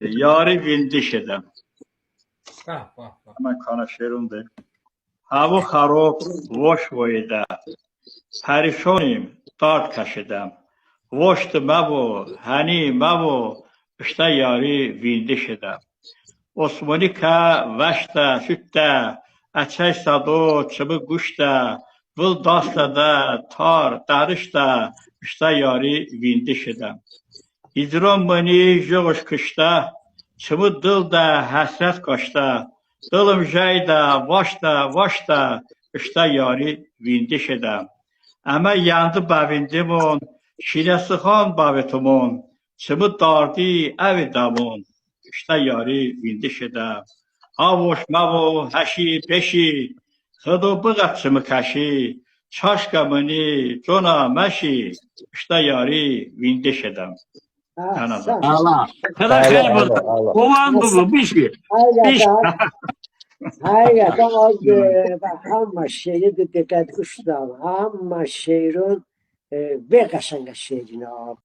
یاری ویندی شدم من کانا شیرون ده هوا خراب واش وایده پریشانیم داد کشیدم واشت مبو هنی مبو اشتا یاری ویندی شدم osmani ka vashta sütta açay sado çabı guşta vıl dasta da tar darışta işte yari vindi şedem İdrom mani joş kışta çımı dılda hasret kaşta dılım jayda vaşta işte yari vindi şedem ama yandı bavindimon şiresi xan bavetumon çımı dardi evi damon işte yari vindi şedem Havuş mavu haşi peşi Hıdı bıgatçımı kaşi Çaşka mani cona meşi işte yari vindi şedem Kanada. Allah. Kada khayr bo'ldi. Kovan bu bir şey. Hakikaten az hamma şeyi de dikkat kuştan hamma şehrin ve kaşanga şehrine